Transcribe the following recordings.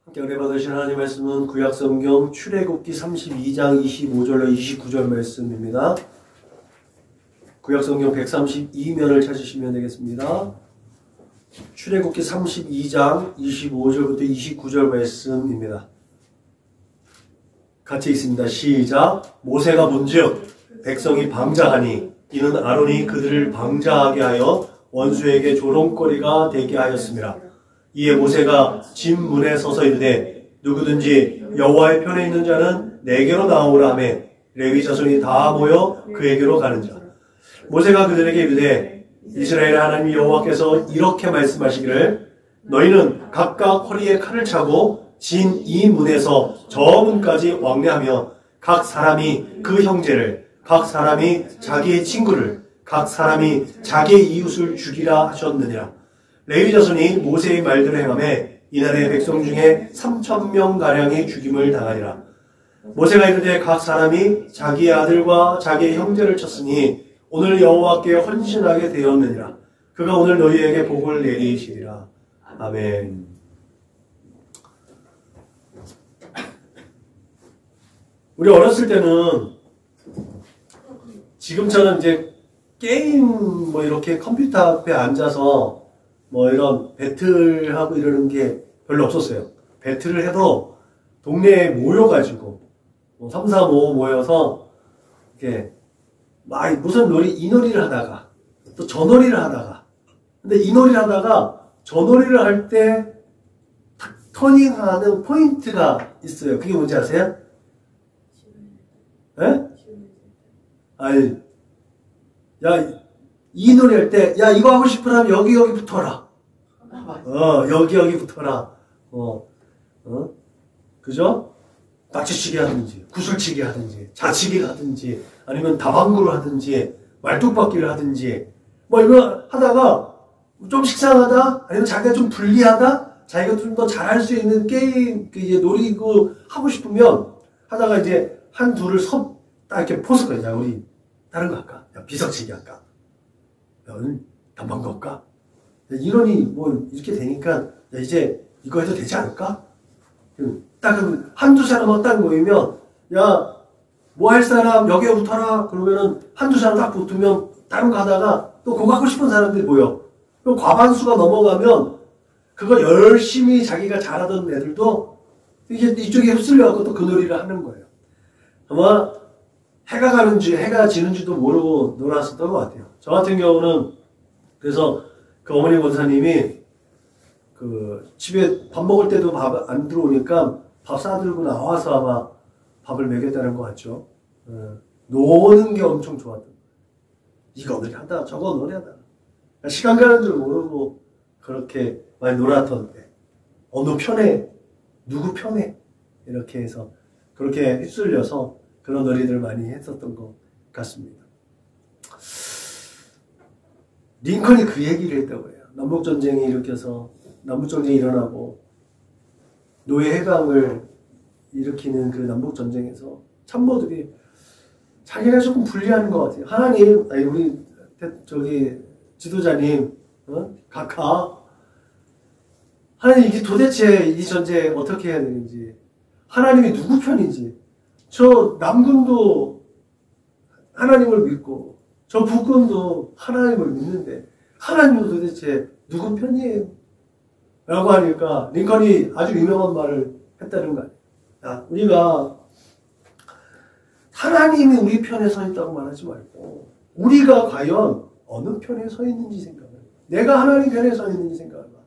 함께 은혜 받으신 하나님 말씀은 구약성경 출애굽기 32장 25절로 29절 말씀입니다. 구약성경 132면을 찾으시면 되겠습니다. 출애굽기 32장 25절부터 29절 말씀입니다. 같이 읽습니다. 시작. 모세가 본즉 백성이 방자하니 이는 아론이 그들을 방자하게 하여 원수에게 조롱거리가 되게 하였습니다. 이에 모세가 진 문에 서서 이르되 누구든지 여호와의 편에 있는 자는 내게로 나오라 하며 레위 자손이 다 모여 그에게로 가는 자. 모세가 그들에게 이르되 이스라엘 하나님 여호와께서 이렇게 말씀하시기를 너희는 각각 허리에 칼을 차고 진 이 문에서 저 문까지 왕래하며 각 사람이 그 형제를 각 사람이 자기의 친구를 각 사람이 자기의 이웃을 죽이라 하셨느니라. 레위 자손이 모세의 말대로 행하매 이날의 백성 중에 3,000명가량이 죽임을 당하니라. 모세가 이르되 각 사람이 자기의 아들과 자기의 형제를 쳤으니 오늘 여호와께 헌신하게 되었느니라. 그가 오늘 너희에게 복을 내리시리라. 아멘. 우리 어렸을 때는 지금처럼 이제 게임 뭐 이렇게 컴퓨터 앞에 앉아서 뭐 이런 배틀하고 이러는 게 별로 없었어요. 배틀을 해도 동네에 모여가지고 뭐 3, 4, 5 모여서 이렇게 막 무슨 놀이, 이 놀이를 하다가 또 저 놀이를 하다가 근데 이 놀이를 하다가 저 놀이를 할 때 터닝하는 포인트가 있어요. 그게 뭔지 아세요? 예? 아니, 야, 이 놀이 할 때, 야, 이거 하고 싶으면 여기 붙어라. 여기 붙어라. 그죠? 딱지치기 하든지, 구슬치기 하든지, 자치기 하든지, 아니면 다방구를 하든지, 말뚝박기를 하든지, 뭐 이거 하다가 좀 식상하다? 아니면 자기가 좀 불리하다? 자기가 좀 더 잘할 수 있는 게임, 이제 놀이고 하고 싶으면 하다가 이제 한 둘을 딱 이렇게 포스거든요. 야, 우리 다른 거 할까? 야, 비석치기 할까? 야, 오늘 단방구 할까? 야, 이론이 뭐 이렇게 되니까 야, 이제 이거 해도 되지 않을까? 딱 한두 사람만 딱 모이면 야, 뭐 할 사람 여기에 붙어라. 그러면은 한두 사람 딱 붙으면 다른 거 하다가 또 그거 하고 싶은 사람들이 모여. 그럼 과반수가 넘어가면 그거 열심히 자기가 잘하던 애들도 이게 이쪽에 휩쓸려갖고 또 그 놀이를 하는 거예요. 아마 해가 가는지 해가 지는지도 모르고 놀았었던 것 같아요. 저 같은 경우는 그래서 그 어머니 권사님이 그 집에 밥 먹을 때도 밥 안 들어오니까 밥 싸들고 나와서 아마 밥을 먹였다는 것 같죠. 노는 게 엄청 좋았던 거예요. 이거 놀이하다 저거 놀이하다. 시간 가는 줄 모르고 그렇게 많이 놀았던데 어느 편에 누구 편에 이렇게 해서 그렇게 휩쓸려서 그런 놀이들 많이 했었던 것 같습니다. 링컨이 그 얘기를 했다고 해요. 남북전쟁이 일으켜서 남북전쟁이 일어나고 노예 해방을 일으키는 그 남북전쟁에서 참모들이 자기가 조금 불리한 것 같아요. 하나님, 아니 우리 저기 지도자님, 각하 하나님 이게 도대체 이 전쟁 어떻게 해야 되는지 하나님이 누구 편인지 저 남군도 하나님을 믿고 저 북군도 하나님을 믿는데 하나님은 도대체 누구 편이에요? 라고 하니까 링컨이 아주 유명한 말을 했다는 거예요. 야, 우리가 하나님이 우리 편에 서 있다고 말하지 말고 우리가 과연 어느 편에 서 있는지 생각을 해봐. 내가 하나님 편에 서 있는지 생각을 해봐.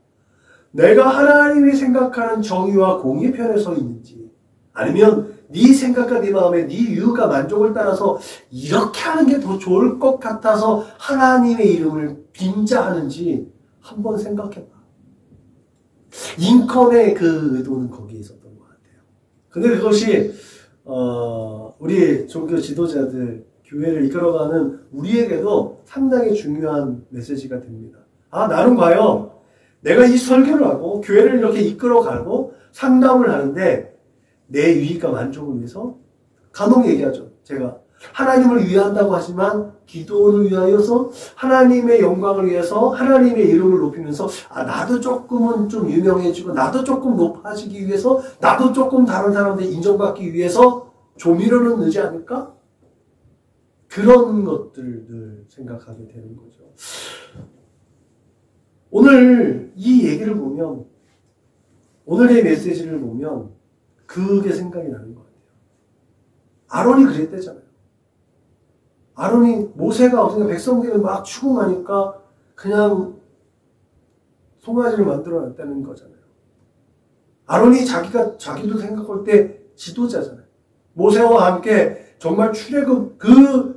내가 하나님이 생각하는 정의와 공의 편에 서 있는지 아니면 네 생각과 네 마음에 네 이유가 만족을 따라서 이렇게 하는 게 더 좋을 것 같아서 하나님의 이름을 빙자하는지 한번 생각해봐. 링컨의 그 의도는 거기에 있었던 것 같아요. 근데 그것이 우리 종교 지도자들 교회를 이끌어가는 우리에게도 상당히 중요한 메시지가 됩니다. 아, 나는 과연 내가 이 설교를 하고 교회를 이렇게 이끌어가고 상담을 하는데 내 유익과 만족을 위해서 간혹 얘기하죠. 제가 하나님을 위한다고 하지만 기도를 위하여서 하나님의 영광을 위해서 하나님의 이름을 높이면서 나도 조금은 좀 유명해지고 나도 조금 높아지기 위해서 나도 조금 다른 사람들 인정받기 위해서 조미료는 넣지 않을까? 그런 것들을 생각하게 되는 거죠. 오늘 이 얘기를 보면 오늘의 메시지를 보면 그게 생각이 나는 것 같아요. 아론이 그랬대잖아요. 아론이 모세가 어떻게 백성들을 막 추궁하니까 그냥 송아지를 만들어 놨다는 거잖아요. 아론이 자기도 생각할 때 지도자잖아요. 모세와 함께 정말 출애굽 그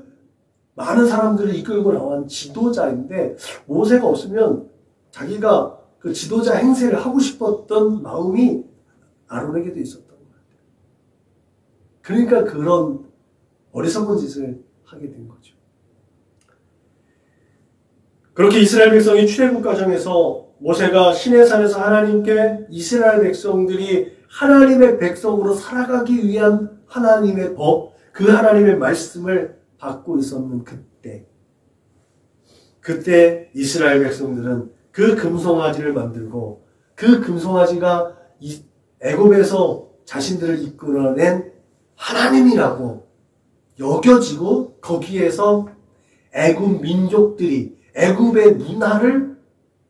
많은 사람들을 이끌고 나온 지도자인데 모세가 없으면 자기가 그 지도자 행세를 하고 싶었던 마음이 아론에게도 있었던 것 같아요. 그러니까 그런 어리석은 짓을 하게 된 거죠. 그렇게 이스라엘 백성이 출애굽 과정에서 모세가 시내산에서 하나님께 이스라엘 백성들이 하나님의 백성으로 살아가기 위한 하나님의 법, 그 하나님의 말씀을 받고 있었는 그때 이스라엘 백성들은 그 금송아지를 만들고 그 금송아지가 애굽에서 자신들을 이끌어낸 하나님이라고 여겨지고 거기에서 애굽 민족들이 애굽의 문화를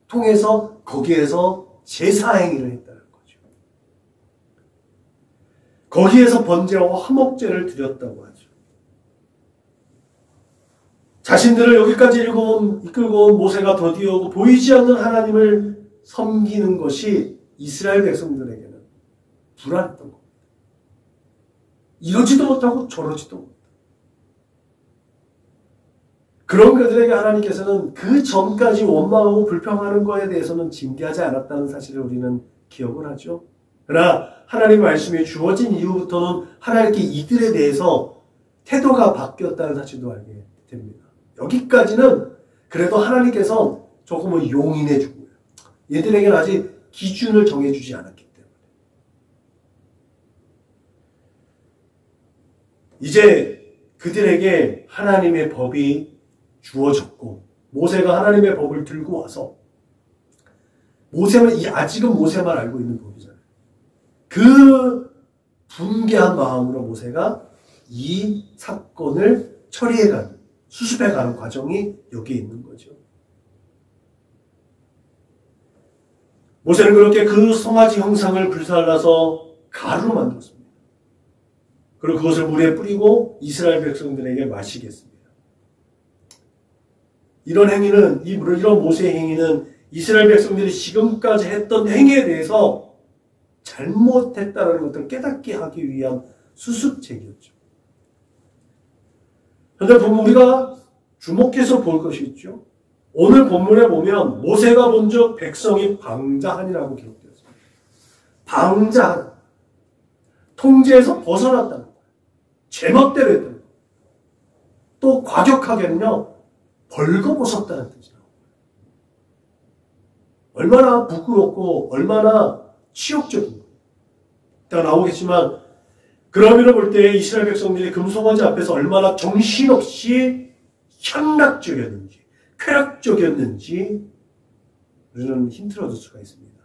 통해서 거기에서 제사 행위를 했다는 거죠. 거기에서 번제와 화목제를 드렸다고 하죠. 자신들을 여기까지 이끌고 온 모세가 더디어 보이지 않는 하나님을 섬기는 것이 이스라엘 백성들에게는 불안했던 겁니다. 이러지도 못하고 저러지도 못하고. 그런 그들에게 하나님께서는 그 전까지 원망하고 불평하는 것에 대해서는 징계하지 않았다는 사실을 우리는 기억을 하죠. 그러나 하나님의 말씀이 주어진 이후부터는 하나님께 이들에 대해서 태도가 바뀌었다는 사실도 알게 됩니다. 여기까지는 그래도 하나님께서 조금은 용인해 주고요. 얘들에게는 아직 기준을 정해주지 않았기 때문에. 이제 그들에게 하나님의 법이 주어졌고 모세가 하나님의 법을 들고 와서 아직은 모세만 알고 있는 법이잖아요. 그 분개한 마음으로 모세가 이 사건을 처리해가는 수습해가는 과정이 여기에 있는 거죠. 모세는 그렇게 그 송아지 형상을 불살라서 가루로 만들었습니다. 그리고 그것을 물에 뿌리고 이스라엘 백성들에게 마시겠습니다. 이런 모세의 행위는 이스라엘 백성들이 지금까지 했던 행위에 대해서 잘못했다는 것들을 깨닫게 하기 위한 수습책이었죠. 그런데 우리가 주목해서 볼 것이 있죠. 오늘 본문에 보면 모세가 먼저 백성이 방자하니라고 기록되었습니다. 방자한. 통제에서 벗어났다는 거예요. 제멋대로 했다는 거예요. 또 과격하게는요. 벌거벗었다는 뜻이 나옵니다. 얼마나 부끄럽고 얼마나 치욕적인 거예요. 이따가 나오겠지만 그러면을 볼 때 이스라엘 백성들이 금송아지 앞에서 얼마나 정신없이 향락적이었는지 쾌락적이었는지 우리는 힌트를 얻을 수가 있습니다.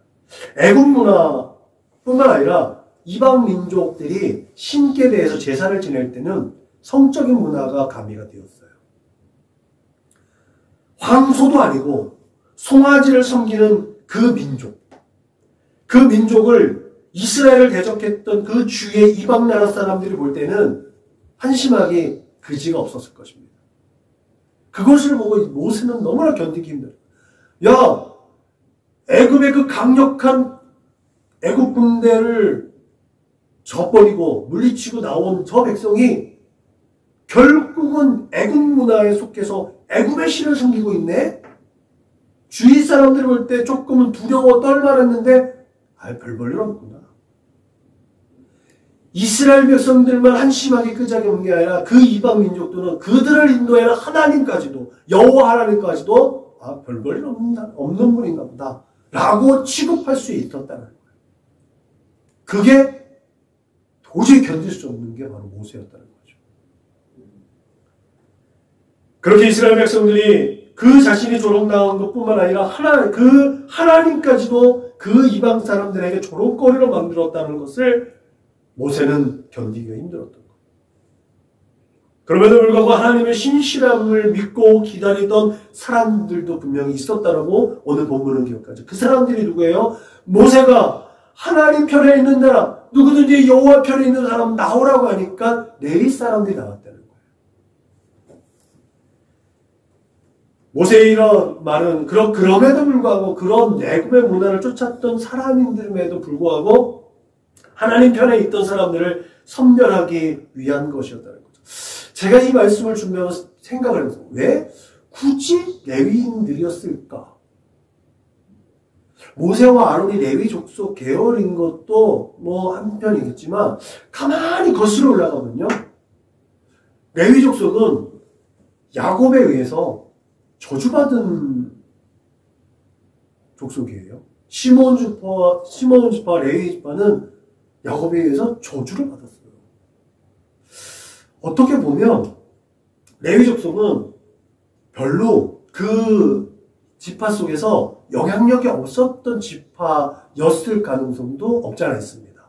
애국 문화뿐만 아니라 이방 민족들이 신께 대해서 제사를 지낼 때는 성적인 문화가 가미가 되었어요. 황소도 아니고 송아지를 섬기는 그 민족을 이스라엘을 대적했던 그 주의 이방 나라 사람들이 볼 때는 한심하게 그지가 없었을 것입니다. 그것을 보고 모세는 너무나 견디기 힘들어요. 야, 애굽의 그 강력한 애굽 군대를 져버리고 물리치고 나온 저 백성이 결국은 애굽 문화에 속해서 애굽의 신을 섬기고 있네? 주위 사람들이 볼 때 조금은 두려워 떨만했는데 별 볼일 없구나. 이스라엘 백성들만 한심하게 끄적이는 게 아니라 그 이방 민족들은 그들을 인도하는 하나님까지도 여호와 하나님까지도 별 볼일 없는 분인가 보다 라고 취급할 수 있었다는 거예요. 그게 도저히 견딜 수 없는 게 바로 모세였다는 거죠. 그렇게 이스라엘 백성들이 그 자신이 조롱당한 것뿐만 아니라 하나님까지도 그 이방 사람들에게 조롱거리로 만들었다는 것을 모세는 견디기가 힘들었던 거예요. 그럼에도 불구하고 하나님의 신실함을 믿고 기다리던 사람들도 분명히 있었다라고 오늘 본문은 기억하죠. 그 사람들이 누구예요? 모세가 하나님 편에 있는 사람, 누구든지 여호와 편에 있는 사람 나오라고 하니까 레위 사람들이 나왔다는 거예요. 모세의 이런 말은 그럼에도 불구하고 그런 애굽의 문화를 쫓았던 사람임에도 불구하고 하나님 편에 있던 사람들을 선별하기 위한 것이었다는 거죠. 제가 이 말씀을 준비하면서 생각을 해서 왜 굳이 레위인들이었을까? 모세와 아론이 레위 족속 계열인 것도 뭐 한편이겠지만 가만히 거슬러 올라가면요. 레위 족속은 야곱에 의해서 저주받은 족속이에요. 시몬 지파, 레위 지파는 야곱에 의해서 저주를 받았어요. 어떻게 보면 레위 족속은 별로 그 지파 속에서 영향력이 없었던 지파였을 가능성도 없지 않아 있습니다.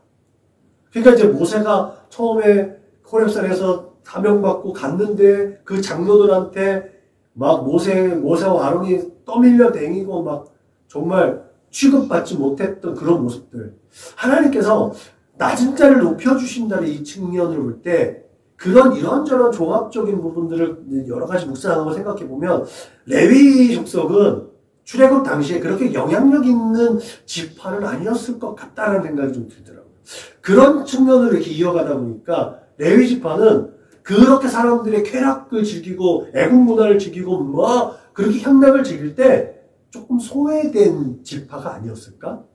그러니까 이제 모세가 처음에 호렙산에서 사명받고 갔는데 그 장로들한테 막 모세와 아론이 떠밀려 댕기고 막 정말 취급받지 못했던 그런 모습들. 하나님께서 낮은 자를 높여주신다는 이 측면을 볼 때 그런 이런저런 종합적인 부분들을 여러 가지 묵상하고 생각해 보면 레위 족속은 출애굽 당시에 그렇게 영향력 있는 지파는 아니었을 것 같다는 생각이 좀 들더라고요. 그런 측면으로 이렇게 이어가다 보니까 레위 지파는 그렇게 사람들의 쾌락을 즐기고 애국 문화를 즐기고 뭐 그렇게 향락을 즐길 때 조금 소외된 지파가 아니었을까?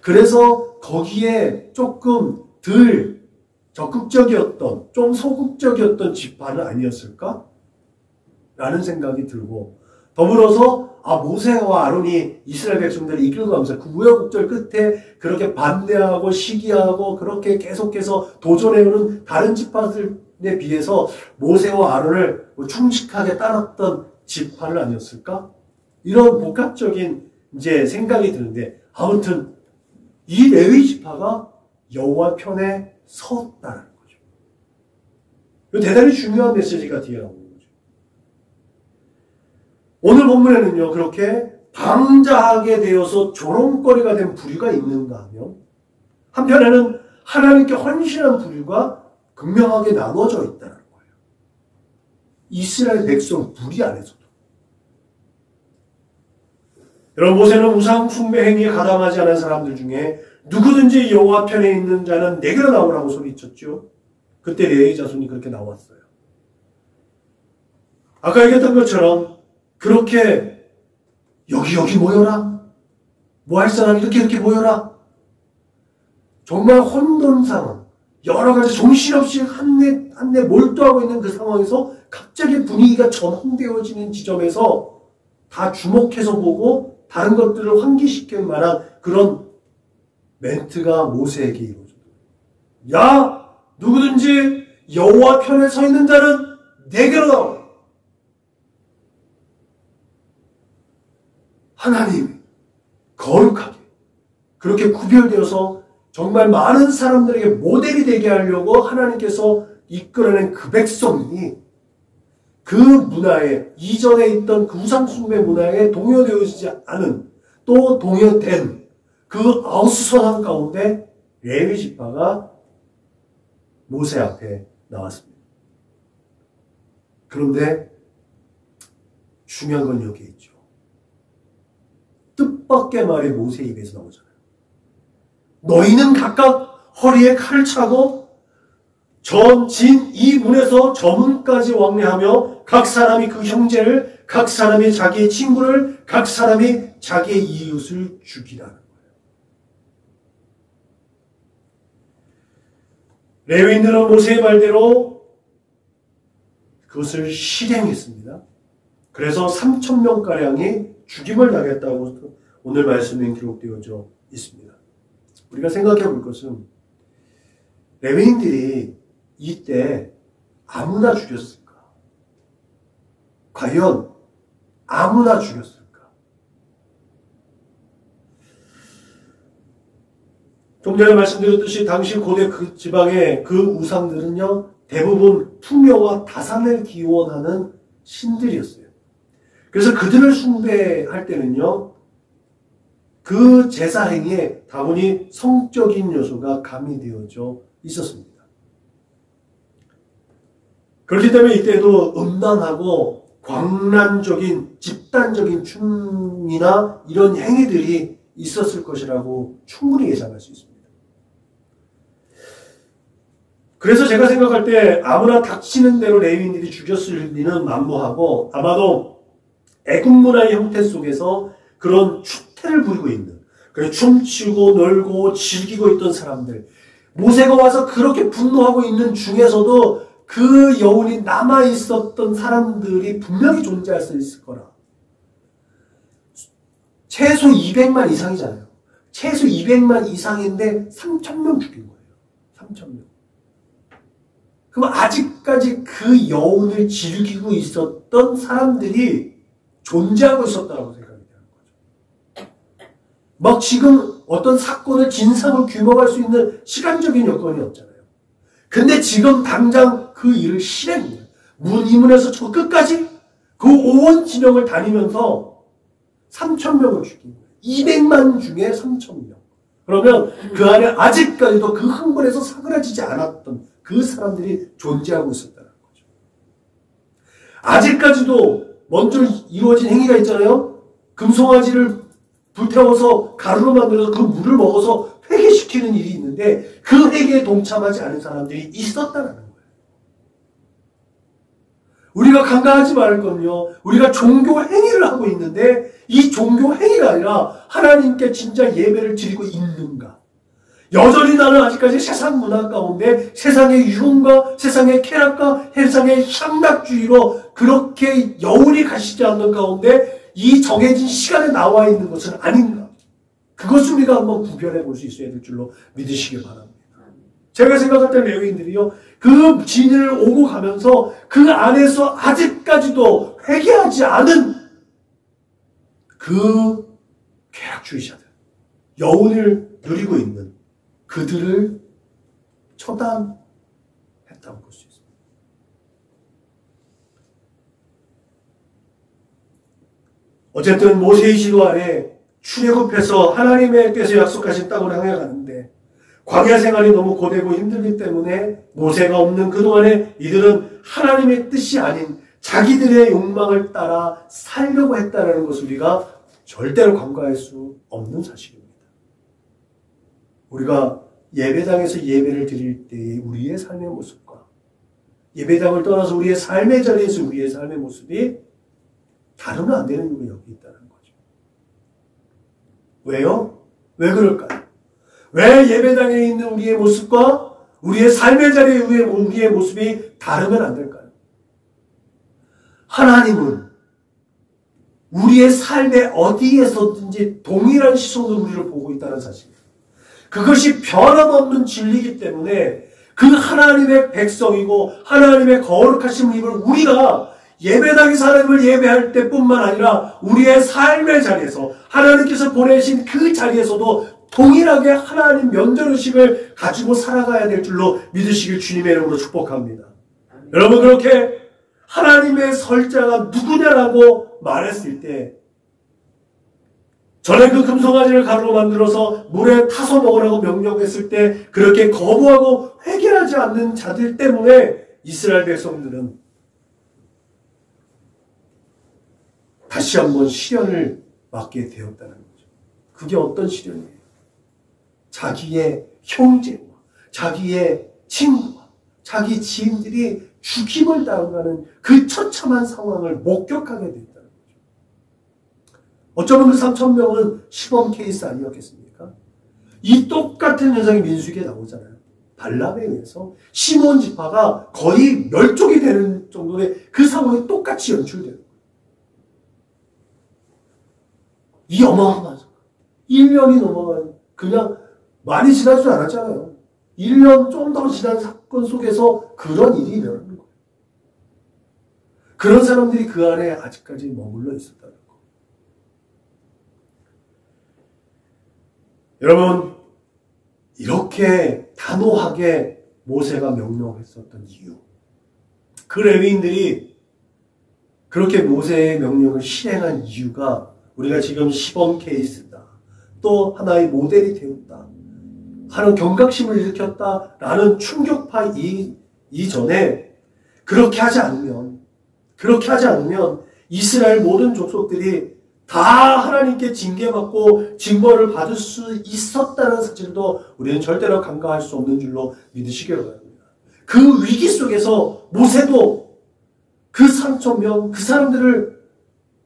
그래서 거기에 조금 덜 적극적이었던, 좀 소극적이었던 지파는 아니었을까? 라는 생각이 들고 더불어서 모세와 아론이 이스라엘 백성들을 이끌고 가면서 그 우여곡절 끝에 그렇게 반대하고 시기하고 그렇게 계속해서 도전해오는 다른 지파들에 비해서 모세와 아론을 충직하게 따랐던 지파는 아니었을까? 이런 복합적인 이제 생각이 드는데 아무튼 이 레위 지파가 여호와 편에 섰다는 거죠. 이 대단히 중요한 메시지가 뒤에 나오는 거죠. 오늘 본문에는요, 그렇게 방자하게 되어서 조롱거리가 된 부류가 있는가 하면, 한편에는 하나님께 헌신한 부류가 극명하게 나눠져 있다는 거예요. 이스라엘 백성 무리 안에서도. 여러분, 모세는 우상 숭배 행위에 가담하지 않은 사람들 중에 누구든지 여호와 편에 있는 자는 내게로 나오라고 소리쳤죠. 그때 레위 자손이 그렇게 나왔어요. 아까 얘기했던 것처럼 그렇게 여기 모여라. 뭐 할 사람 이렇게 모여라. 정말 혼돈 상황. 여러 가지 정신없이 한내 몰두하고 있는 그 상황에서 갑자기 분위기가 전환되어지는 지점에서 다 주목해서 보고 다른 것들을 환기시킬 만한 그런 멘트가 모세에게 이루어졌다. 야! 누구든지 여호와 편에 서 있는 자는 내게로 나오라. 하나님 거룩하게 그렇게 구별되어서 정말 많은 사람들에게 모델이 되게 하려고 하나님께서 이끌어낸 그 백성이 그 문화에 이전에 있던 그 우상숭배 문화에 동요되어지지 않은 또 동요된 그 아우스선한 가운데 레위 지파가 모세 앞에 나왔습니다. 그런데 중요한 건 여기에 있죠. 뜻밖의 말이 모세 입에서 나오잖아요. 너희는 각각 허리에 칼을 차고 전진 이 문에서 저 문까지 왕래하며 각 사람이 그 형제를, 각 사람이 자기의 친구를, 각 사람이 자기의 이웃을 죽이라는 거예요. 레위인들은 모세의 말대로 그것을 실행했습니다. 그래서 3,000명가량이 죽임을 당했다고 오늘 말씀에 기록되어져 있습니다. 우리가 생각해 볼 것은 레위인들이 이때 아무나 죽였을까? 과연 아무나 죽였을까? 좀 전에 말씀드렸듯이 당시 고대 그 지방의 그 우상들은요, 대부분 풍요와 다산을 기원하는 신들이었어요. 그래서 그들을 숭배할 때는요, 그 제사 행위에 다분히 성적인 요소가 가미되어져 있었습니다. 그렇기 때문에 이때도 음란하고 광란적인 집단적인 춤이나 이런 행위들이 있었을 것이라고 충분히 예상할 수 있습니다. 그래서 제가 생각할 때 아무나 닥치는 대로 레위인들이 죽였을 리는 만무하고, 아마도 애굽 문화의 형태 속에서 그런 추태를 부리고 있는, 춤추고 놀고 즐기고 있던 사람들, 모세가 와서 그렇게 분노하고 있는 중에서도 그 여운이 남아있었던 사람들이 분명히 존재할 수 있을 거라. 최소 200만 이상이잖아요. 최소 200만 이상인데 3,000명 죽인 거예요. 3,000명. 그럼 아직까지 그 여운을 즐기고 있었던 사람들이 존재하고 있었다고 생각이 되는 거죠. 막 지금 어떤 사건을 진상을 규명할 수 있는 시간적인 여건이 없잖아요. 근데 지금 당장 그 일을 실행해요. 문 이문에서 저 끝까지 그 온 진영을 다니면서 3,000명을 죽인 거예요. 200만 중에 3,000명. 그러면 그 안에 아직까지도 그 흥분에서 사그라지지 않았던 그 사람들이 존재하고 있었다는 거죠. 아직까지도 먼저 이루어진 행위가 있잖아요. 금송아지를 불태워서 가루로 만들어서 그 물을 먹어서 회개시키는 일이 있는데 그 회개에 동참하지 않은 사람들이 있었다는 거예요. 우리가 간과하지 말을 건요, 우리가 종교 행위를 하고 있는데 이 종교 행위가 아니라 하나님께 진짜 예배를 드리고 있는가? 여전히 나는 아직까지 세상 문화 가운데 세상의 유흥과 세상의 쾌락과 세상의 향락주의로 그렇게 여운이 가시지 않는 가운데 이 정해진 시간에 나와 있는 것은 아닌가? 그것을 우리가 한번 구별해 볼 수 있어야 될 줄로 믿으시기 바랍니다. 제가 생각할 때 레위인들이요, 그 진을 오고 가면서 그 안에서 아직까지도 회개하지 않은 그 쾌락주의자들, 여운을 누리고 있는 그들을 처단했다고 볼 수 있습니다. 어쨌든 모세의 지도 아래 출애굽해서 하나님께서 약속하신 땅을 향해 가는데 광야 생활이 너무 고되고 힘들기 때문에 모세가 없는 그동안에 이들은 하나님의 뜻이 아닌 자기들의 욕망을 따라 살려고 했다는 것을 우리가 절대로 간과할 수 없는 사실입니다. 우리가 예배당에서 예배를 드릴 때의 우리의 삶의 모습과 예배당을 떠나서 우리의 삶의 자리에서 우리의 삶의 모습이 다르면 안 되는 이유가 여기 있다는 거죠. 왜요? 왜 그럴까요? 왜 예배당에 있는 우리의 모습과 우리의 삶의 자리에 우리의 모습이 다르면 안 될까요? 하나님은 우리의 삶의 어디에서든지 동일한 시선으로 우리를 보고 있다는 사실이에요. 그것이 변함없는 진리이기 때문에 그 하나님의 백성이고 하나님의 거룩하신 힘을 우리가 예배당에서 하나님을 예배할 때뿐만 아니라 우리의 삶의 자리에서 하나님께서 보내신 그 자리에서도 동일하게 하나님 면전의식을 가지고 살아가야 될 줄로 믿으시길 주님의 이름으로 축복합니다. 여러분, 그렇게 하나님의 설자가 누구냐라고 말했을 때 전에 그 금송아지를 가루로 만들어서 물에 타서 먹으라고 명령했을 때 그렇게 거부하고 회개하지 않는 자들 때문에 이스라엘 백성들은 다시 한번 시련을 맞게 되었다는 거죠. 그게 어떤 시련이에요? 자기의 형제와 자기의 친구와 자기 지인들이 죽임을 당하는 그 처참한 상황을 목격하게 됐다는 거죠. 어쩌면 그 3,000명은 시범 케이스 아니었겠습니까? 이 똑같은 현상이 민수기에 나오잖아요. 발람에 의해서 시몬 지파가 거의 멸종이 되는 정도의 그 상황이 똑같이 연출되는 거예요. 이 어마어마한 1년이 넘어간, 그냥 많이 지나지도 않았잖아요. 1년 좀 더 지난 사건 속에서 그런 일이 일어나는 거예요. 그런 사람들이 그 안에 아직까지 머물러 있었다는 거. 여러분, 이렇게 단호하게 모세가 명령했었던 이유, 그 레위인들이 그렇게 모세의 명령을 실행한 이유가 우리가 지금 시범 케이스다, 또 하나의 모델이 되었다 하는 경각심을 일으켰다라는 충격파 이전에 그렇게 하지 않으면 이스라엘 모든 족속들이 다 하나님께 징계받고 징벌을 받을 수 있었다는 사실도 우리는 절대로 간과할 수 없는 줄로 믿으시기 바랍니다. 그 위기 속에서 모세도 그 3,000명, 그 사람들을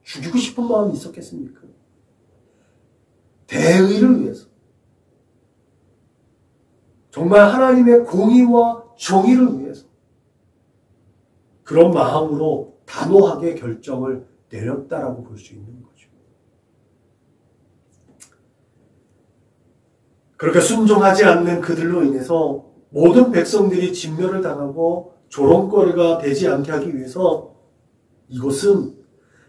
죽이고 싶은 마음이 있었겠습니까? 대의를 위해서, 정말 하나님의 공의와 정의를 위해서 그런 마음으로 단호하게 결정을 내렸다라고 볼 수 있는 거죠. 그렇게 순종하지 않는 그들로 인해서 모든 백성들이 진멸을 당하고 조롱거리가 되지 않게 하기 위해서 이것은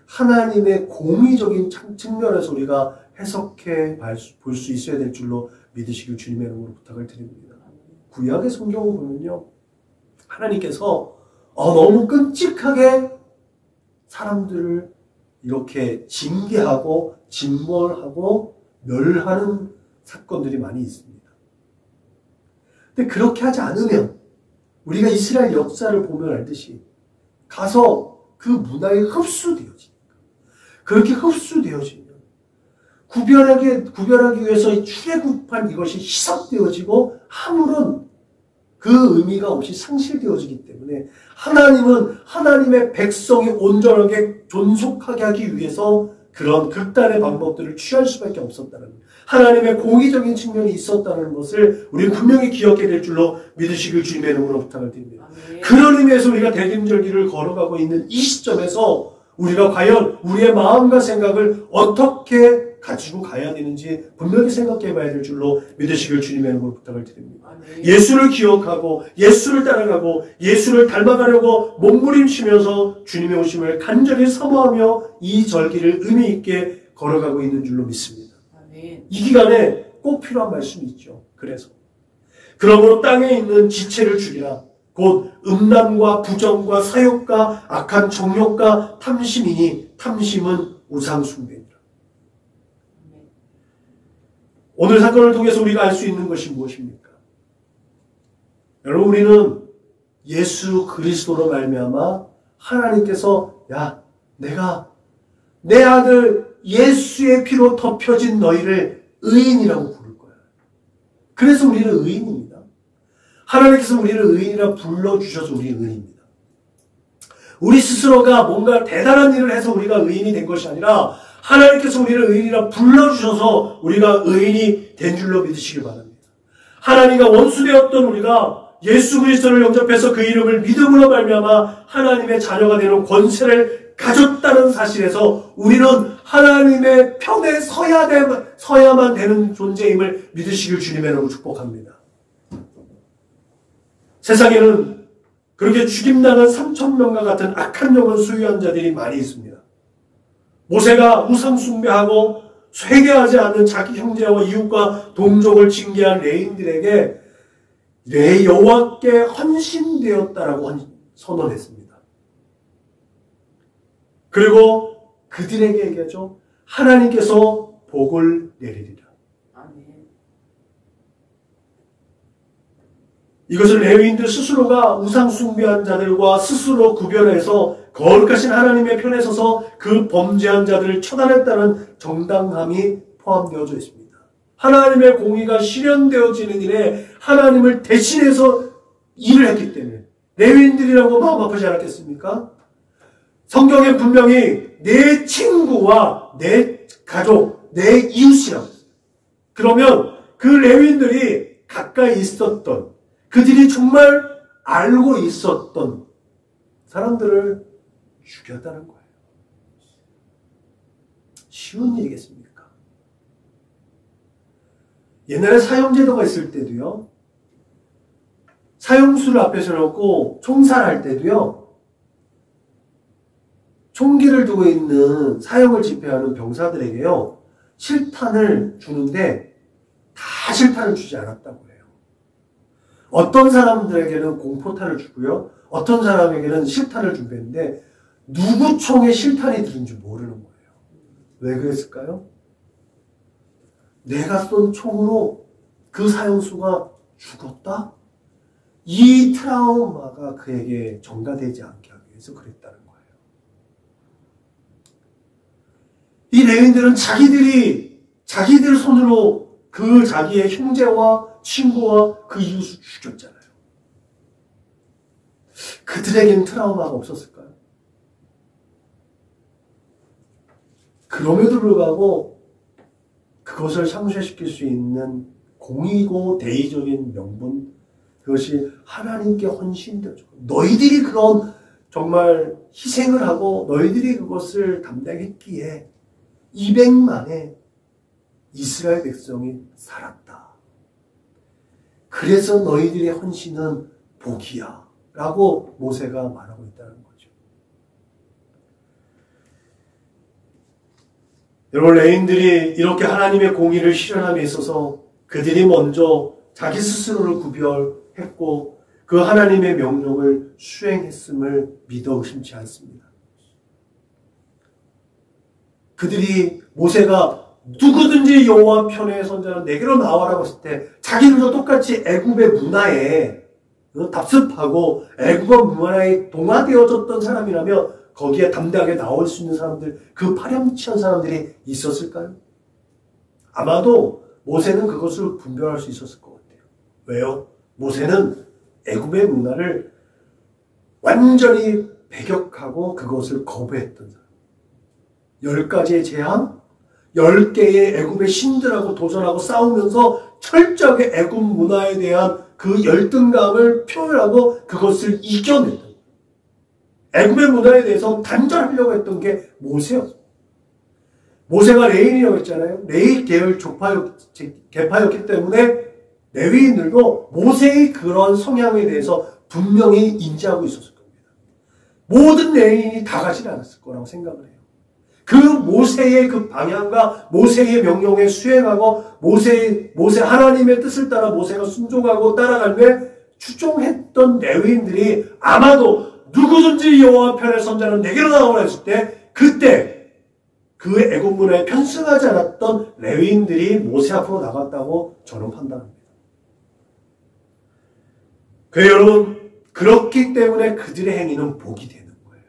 하나님의 공의적인 측면에서 우리가 해석해 볼 수 있어야 될 줄로 믿으시길 주님의 이름으로 부탁을 드립니다. 구약의 성경을 보면요, 하나님께서 너무 끔찍하게 사람들을 이렇게 징계하고 징벌하고 멸하는 사건들이 많이 있습니다. 근데 그렇게 하지 않으면 우리가 이스라엘 역사를 보면 알듯이 가서 그 문화에 흡수되어지니까, 그렇게 흡수되어지면 구별하기 위해서 출애굽한 이것이 희석되어지고 아무런 그 의미가 없이 상실되어지기 때문에 하나님은 하나님의 백성이 온전하게 존속하게 하기 위해서 그런 극단의 방법들을 취할 수밖에 없었다는 거예요. 하나님의 공의적인 측면이 있었다는 것을 우리는 분명히 기억해야 될 줄로 믿으시길 주님의 이름으로 부탁을 드립니다. 그런 의미에서 우리가 대림절기를 걸어가고 있는 이 시점에서 우리가 과연 우리의 마음과 생각을 어떻게 가지고 가야 되는지 분명히 생각해 봐야 될 줄로 믿으시길 주님의 이름으로 부탁을 드립니다. 예수를 기억하고 예수를 따라가고 예수를 닮아가려고 몸부림치면서 주님의 오심을 간절히 사모하며 이 절기를 의미 있게 걸어가고 있는 줄로 믿습니다. 이 기간에 꼭 필요한 말씀이 있죠. 그래서 그러므로 땅에 있는 지체를 죽이라. 곧 음란과 부정과 사욕과 악한 정욕과 탐심이니 탐심은 우상숭배니라. 오늘 사건을 통해서 우리가 알 수 있는 것이 무엇입니까? 여러분, 우리는 예수 그리스도로 말미암아 하나님께서 내가 내 아들 예수의 피로 덮여진 너희를 의인이라고 부를 거야. 그래서 우리는 의인입니다. 하나님께서 우리를 의인이라 불러주셔서 우리 의인입니다. 우리 스스로가 뭔가 대단한 일을 해서 우리가 의인이 된 것이 아니라 하나님께서 우리를 의인이라 불러주셔서 우리가 의인이 된 줄로 믿으시길 바랍니다. 하나님과 원수되었던 우리가 예수 그리스도를 영접해서 그 이름을 믿음으로 말미암아 하나님의 자녀가 되는 권세를 가졌다는 사실에서 우리는 하나님의 편에 서야만 되는 존재임을 믿으시길 주님의 이름으로 축복합니다. 세상에는 그렇게 죽임당한 3,000명과 같은 악한 영을 소유한 자들이 많이 있습니다. 모세가 우상숭배하고 회개하지 않는 자기 형제와 이웃과 동족을 징계한 레인들에게 내 여호와께 헌신되었다라고 선언했습니다. 그리고 그들에게 얘기하죠. 하나님께서 복을 내리리라. 이것을 레위인들 스스로가 우상숭배한 자들과 스스로 구별해서 거룩하신 하나님의 편에 서서 그 범죄한 자들을 처단했다는 정당함이 포함되어져 있습니다. 하나님의 공의가 실현되어지는 일에 하나님을 대신해서 일을 했기 때문에 레위인들이라고 마음 아프지 않았겠습니까? 성경에 분명히 내 친구와 내 가족, 내 이웃이라고 했어요. 그러면 그 레위인들이 가까이 있었던, 그들이 정말 알고 있었던 사람들을 죽였다는 거예요. 쉬운 일이겠습니까? 옛날에 사형제도가 있을 때도요, 사형수를 앞에 세워놓고 총살할 때도요, 총기를 두고 있는 사형을 집행하는 병사들에게요, 실탄을 주는데 다 실탄을 주지 않았다고 해요. 어떤 사람들에게는 공포탄을 주고요, 어떤 사람에게는 실탄을 준비했는데 누구 총에 실탄이 들은지 모르는 거예요. 왜 그랬을까요? 내가 쏜 총으로 그 사형수가 죽었다? 이 트라우마가 그에게 전가되지 않게 하기 위해서 그랬다는 거예요. 이 레위인들은 자기들 손으로 그 자기의 형제와 친구와 그 이웃을 죽였잖아요. 그들에게는 트라우마가 없었을까요? 그럼에도 불구하고 그것을 상쇄시킬 수 있는 공이고 대의적인 명분, 그것이 하나님께 헌신되죠. 너희들이 그런 정말 희생을 하고 너희들이 그것을 담당했기에 200만의 이스라엘 백성이 살았다. 그래서 너희들의 헌신은 복이야 라고 모세가 말하고 있다는 거죠. 여러분, 레위인들이 이렇게 하나님의 공의를 실현함에 있어서 그들이 먼저 자기 스스로를 구별했고 그 하나님의 명령을 수행했음을 믿어 의심치 않습니다. 그들이 모세가 누구든지 여호와 편에 선자는 내게로 나와라고 했을 때 자기들도 똑같이 애굽의 문화에 답습하고 애굽의 문화에 동화되어졌던 사람이라면 거기에 담대하게 나올 수 있는 사람들, 그 파렴치한 사람들이 있었을까요? 아마도 모세는 그것을 분별할 수 있었을 것 같아요. 왜요? 모세는 애굽의 문화를 완전히 배격하고 그것을 거부했던 사람. 10가지의 제한, 10개의 애굽의 신들하고 도전하고 싸우면서 철저하게 애굽 문화에 대한 그 열등감을 표현하고 그것을 이겨냈던, 애굽의 문화에 대해서 단절하려고 했던 게 모세였어요. 모세가 레위인이라고 했잖아요. 레위 계열 계파였기 때문에 레위인들도 모세의 그런 성향에 대해서 분명히 인지하고 있었을 겁니다. 모든 레위인이 다 가지 않았을 거라고 생각을 해요. 그 모세의 그 방향과 모세의 명령에 수행하고 모세 하나님의 뜻을 따라 모세가 순종하고 따라가며 추종했던 레위인들이 아마도 누구든지 여호와 편의 선자는 내게로 나오라 했을 때 그때 그 애굽 문화에 편승하지 않았던 레위인들이 모세 앞으로 나갔다고 저는 판단합니다. 그래서 여러분, 그렇기 때문에 그들의 행위는 복이 되는 거예요.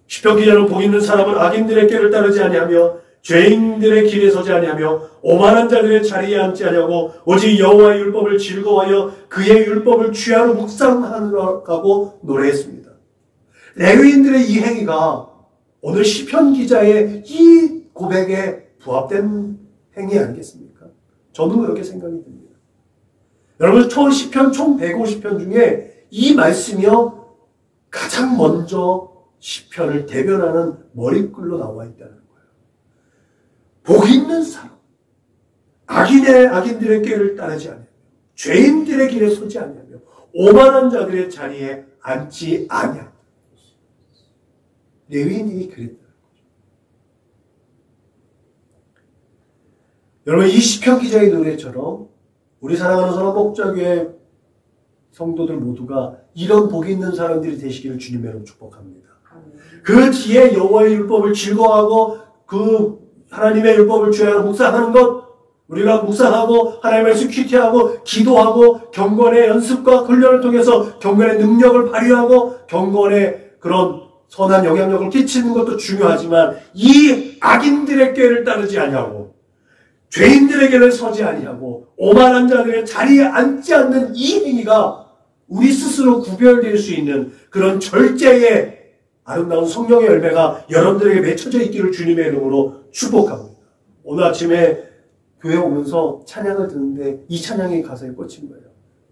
시편 기자는 복 있는 사람은 악인들의 길을 따르지 아니하며 죄인들의 길에 서지 아니하며 오만한 자들의 자리에 앉지 아니하고 오직 여호와의 율법을 즐거워하여 그의 율법을 취하로 묵상하느라고 노래했습니다. 레위인들의 이 행위가 오늘 시편 기자의 이 고백에 부합된 행위 아니겠습니까? 저는 그렇게 생각이 듭니다. 여러분, 시편 총 150편 중에 이 말씀이요 가장 먼저 시편을 대변하는 머리글로 나와 있다는 거예요. 복 있는 사람, 악인들의 길을 따르지 아니하며 죄인들의 길에 서지 아니하며 오만한 자들의 자리에 앉지 아니하며. 레위인이 그랬다는 거죠. 여러분, 이 시편 기자의 노래처럼 우리 사랑하는 선한목자교회 성도들 모두가 이런 복이 있는 사람들이 되시기를 주님의 이름으로 축복합니다. 그 뒤에 여호와의 율법을 즐거워하고 그 하나님의 율법을 주야로 묵상하는 것, 우리가 묵상하고 하나님의 말씀 큐티하고 기도하고 경건의 연습과 훈련을 통해서 경건의 능력을 발휘하고 경건의 그런 선한 영향력을 끼치는 것도 중요하지만 이 악인들의 꾀를 따르지 아니하고 죄인들의 길을 서지 아니하고 오만한 자들의 자리에 앉지 않는 이 행위가 우리 스스로 구별될 수 있는 그런 절제의 아름다운 성령의 열매가 여러분들에게 맺혀져 있기를 주님의 이름으로 축복합니다. 오늘 아침에 교회 오면서 찬양을 듣는데 이 찬양의 가사에 꽂힌 거예요.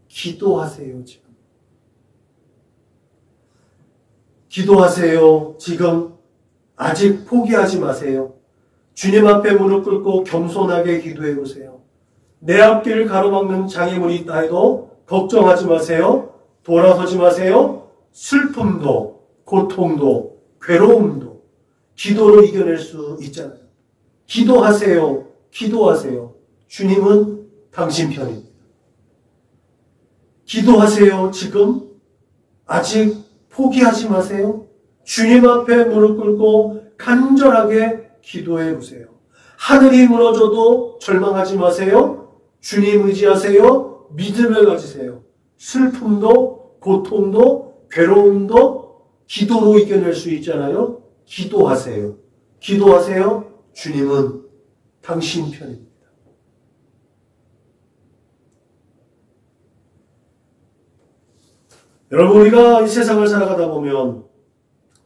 기도하세요, 지금. 기도하세요, 지금. 아직 포기하지 마세요. 주님 앞에 무릎 꿇고 겸손하게 기도해 보세요. 내 앞길을 가로막는 장애물이 있다 해도 걱정하지 마세요. 돌아서지 마세요. 슬픔도 고통도, 괴로움도 기도로 이겨낼 수 있잖아요. 기도하세요. 기도하세요. 주님은 당신 편입니다. 기도하세요. 지금 아직 포기하지 마세요. 주님 앞에 무릎 꿇고 간절하게 기도해 보세요. 하늘이 무너져도 절망하지 마세요. 주님 의지하세요. 믿음을 가지세요. 슬픔도 고통도 괴로움도 기도로 이겨낼 수 있잖아요. 기도하세요. 기도하세요. 주님은 당신 편입니다. 여러분, 우리가 이 세상을 살아가다 보면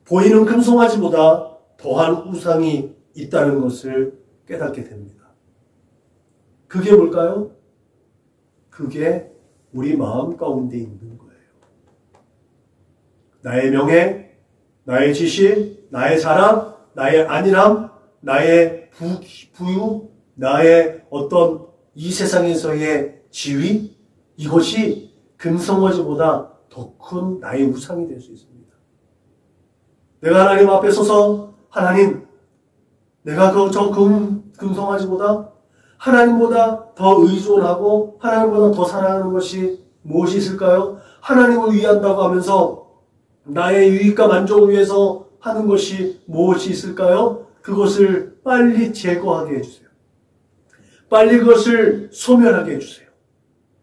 보이는 금송아지보다 더한 우상이 있다는 것을 깨닫게 됩니다. 그게 뭘까요? 그게 우리 마음 가운데 있는 거예요. 나의 명예, 나의 지식, 나의 자랑, 나의 안일함, 나의 부유, 나의 어떤 이 세상에서의 지위, 이것이 금송아지보다 더 큰 나의 우상이 될 수 있습니다. 내가 하나님 앞에 서서 하나님, 내가 저 금송아지보다 하나님보다 더 의존하고 하나님보다 더 사랑하는 것이 무엇이 있을까요? 하나님을 위한다고 하면서 나의 유익과 만족을 위해서 하는 것이 무엇이 있을까요? 그것을 빨리 제거하게 해주세요. 빨리 그것을 소멸하게 해주세요.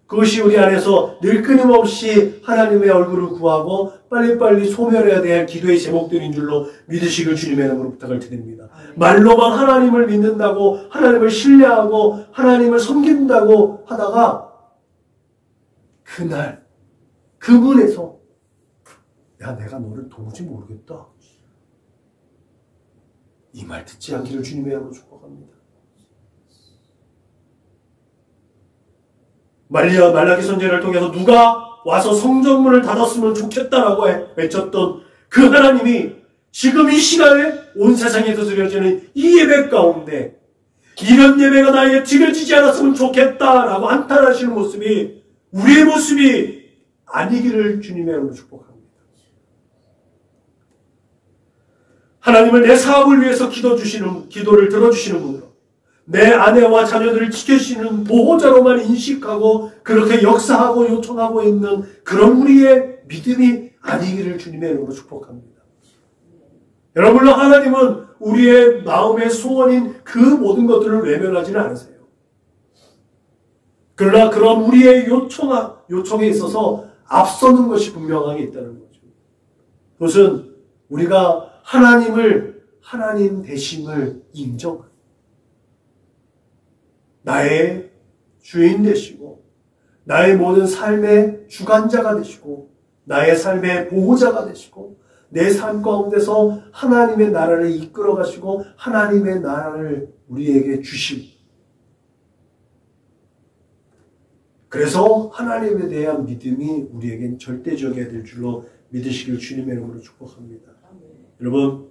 그것이 우리 안에서 늘 끊임없이 하나님의 얼굴을 구하고 빨리빨리 소멸해야 될 기도의 제목들인 줄로 믿으시길 주님의 이름으로 부탁을 드립니다. 말로만 하나님을 믿는다고, 하나님을 신뢰하고 하나님을 섬긴다고 하다가 그날 그분에서 야, 내가 너를 도무지 모르겠다, 이 말 듣지 않기를 주님의 이름으로 축복합니다. 말라기 선지자를 통해서 누가 와서 성전문을 닫았으면 좋겠다라고 외쳤던 그 하나님이 지금 이 시간에 온 세상에서 드려지는 이 예배 가운데 이런 예배가 나에게 드려지지 않았으면 좋겠다라고 한탄하시는 모습이 우리의 모습이 아니기를 주님의 이름으로 축복합니다. 하나님을 내 사업을 위해서 기도를 들어주시는 분으로, 내 아내와 자녀들을 지켜주시는 보호자로만 인식하고 그렇게 역사하고 요청하고 있는 그런 우리의 믿음이 아니기를 주님의 이름으로 축복합니다. 여러분, 하나님은 우리의 마음의 소원인 그 모든 것들을 외면하지는 않으세요. 그러나 그런 우리의 요청에 있어서 앞서는 것이 분명하게 있다는 거죠. 그것은 우리가 하나님 되심을 인정합니다. 나의 주인 되시고 나의 모든 삶의 주관자가 되시고 나의 삶의 보호자가 되시고 내 삶 가운데서 하나님의 나라를 이끌어 가시고 하나님의 나라를 우리에게 주시고, 그래서 하나님에 대한 믿음이 우리에겐 절대적이어야 될 줄로 믿으시길 주님의 이름으로 축복합니다. 여러분,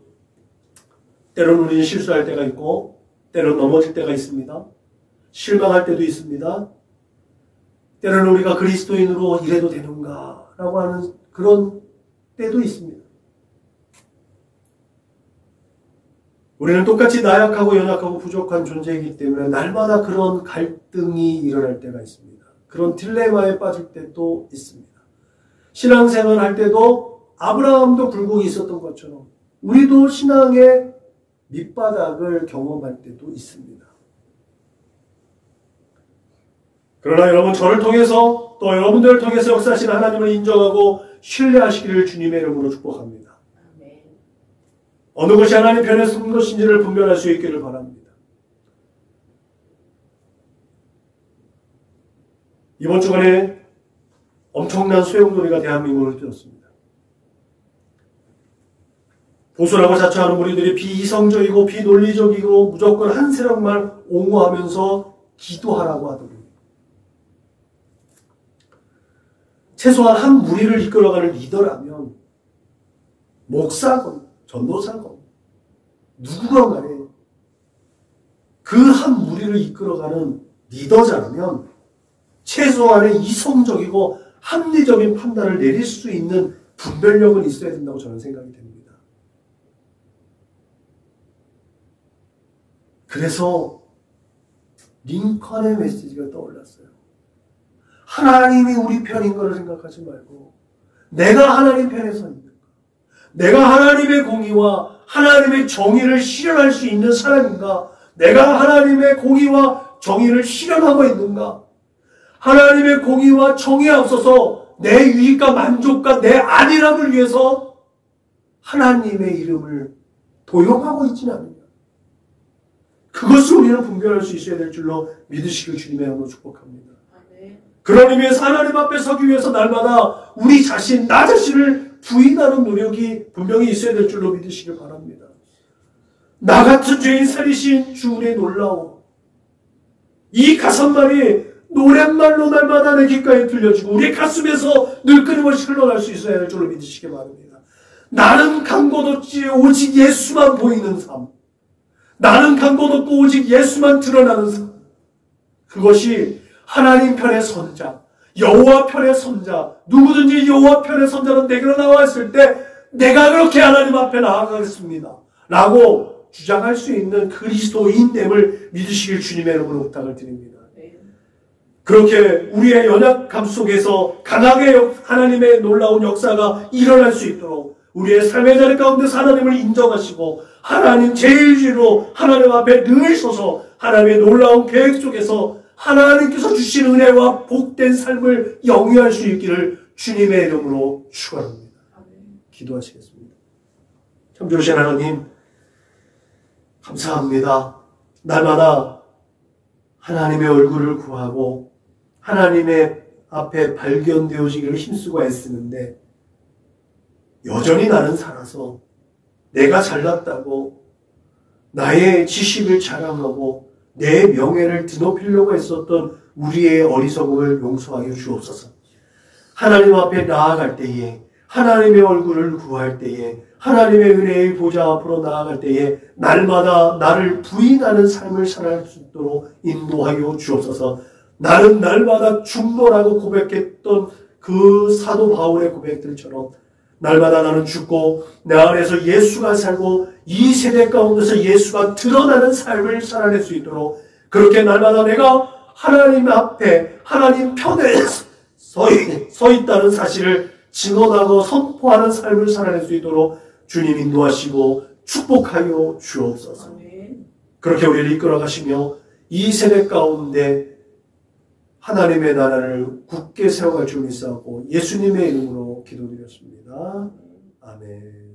때로는 우리는 실수할 때가 있고 때로는 넘어질 때가 있습니다. 실망할 때도 있습니다. 때로는 우리가 그리스도인으로 이래도 되는가 라고 하는 그런 때도 있습니다. 우리는 똑같이 나약하고 연약하고 부족한 존재이기 때문에 날마다 그런 갈등이 일어날 때가 있습니다. 그런 딜레마에 빠질 때도 있습니다. 신앙생활 할 때도 아브라함도 굴곡이 있었던 것처럼 우리도 신앙의 밑바닥을 경험할 때도 있습니다. 그러나 여러분, 저를 통해서 또 여러분들을 통해서 역사하신 하나님을 인정하고 신뢰하시기를 주님의 이름으로 축복합니다. 어느 것이 하나님 편에 쓴 것인지를 분별할 수 있기를 바랍니다. 이번 주간에 엄청난 소용돌이가 대한민국을 휘둘렀습니다. 보수라고 자처하는 우리들이 비이성적이고 비논리적이고 무조건 한 세력만 옹호하면서 기도하라고 하더군요. 최소한 한 무리를 이끌어가는 리더라면 목사건 전도사건 누구건 간에 그 한 무리를 이끌어가는 리더자라면 최소한의 이성적이고 합리적인 판단을 내릴 수 있는 분별력은 있어야 된다고 저는 생각이 됩니다. 그래서 링컨의 메시지가 떠올랐어요. 하나님이 우리 편인 거를 생각하지 말고 내가 하나님 편에 서 있는가, 내가 하나님의 공의와 하나님의 정의를 실현할 수 있는 사람인가, 내가 하나님의 공의와 정의를 실현하고 있는가, 하나님의 공의와 정의에 앞서서 내 유익과 만족과 내 안일함을 위해서 하나님의 이름을 도용하고 있지는 않느냐. 그것을 우리는 분별할 수 있어야 될 줄로 믿으시길 주님의 이름으로 축복합니다. 그런 의미에서 하나님 앞에 서기 위해서 날마다 우리 자신, 나 자신을 부인하는 노력이 분명히 있어야 될 줄로 믿으시길 바랍니다. 나 같은 죄인 살리신 주 우리의 놀라움, 이 가사말이 노랫말로 날마다 내 귓가에 들려지고 우리의 가슴에서 늘 끊임없이 흘러날 수 있어야 할 줄로 믿으시기 바랍니다. 나는 간 곳 없이 오직 예수만 보이는 삶, 나는 간 곳 없고 오직 예수만 드러나는 삶, 그것이 하나님 편의 선자, 여호와 편의 선자, 누구든지 여호와 편의 선자는 내게로 나왔을 때 내가 그렇게 하나님 앞에 나아가겠습니다 라고 주장할 수 있는 그리스도인됨을 믿으시길 주님의 이름으로 부탁을 드립니다. 그렇게 우리의 연약함 속에서 강하게 하나님의 놀라운 역사가 일어날 수 있도록 우리의 삶의 자리 가운데서 하나님을 인정하시고 하나님 제일주로 하나님 앞에 늘 서서 하나님의 놀라운 계획 속에서 하나님께서 주신 은혜와 복된 삶을 영위할 수 있기를 주님의 이름으로 축원합니다. 기도하시겠습니다. 참 좋으신 하나님, 감사합니다. 날마다 하나님의 얼굴을 구하고 하나님의 앞에 발견되어지기를 힘쓰고 애쓰는데 여전히 나는 살아서 내가 잘났다고 나의 지식을 자랑하고 내 명예를 드높이려고 했었던 우리의 어리석음을 용서하여 주옵소서. 하나님 앞에 나아갈 때에, 하나님의 얼굴을 구할 때에, 하나님의 은혜의 보좌 앞으로 나아갈 때에 날마다 나를 부인하는 삶을 살아갈 수 있도록 인도하여 주옵소서. 나는 날마다 죽노라고 고백했던 그 사도 바울의 고백들처럼 날마다 나는 죽고 내 안에서 예수가 살고 이 세대 가운데서 예수가 드러나는 삶을 살아낼 수 있도록 그렇게 날마다 내가 하나님 앞에 하나님 편에 서 있다는 사실을 증언하고 선포하는 삶을 살아낼 수 있도록 주님 인도하시고 축복하여 주옵소서. 그렇게 우리를 이끌어 가시며 이 세대 가운데 하나님의 나라를 굳게 세워갈 줄 믿사오고 예수님의 이름으로 기도드렸습니다. 아멘.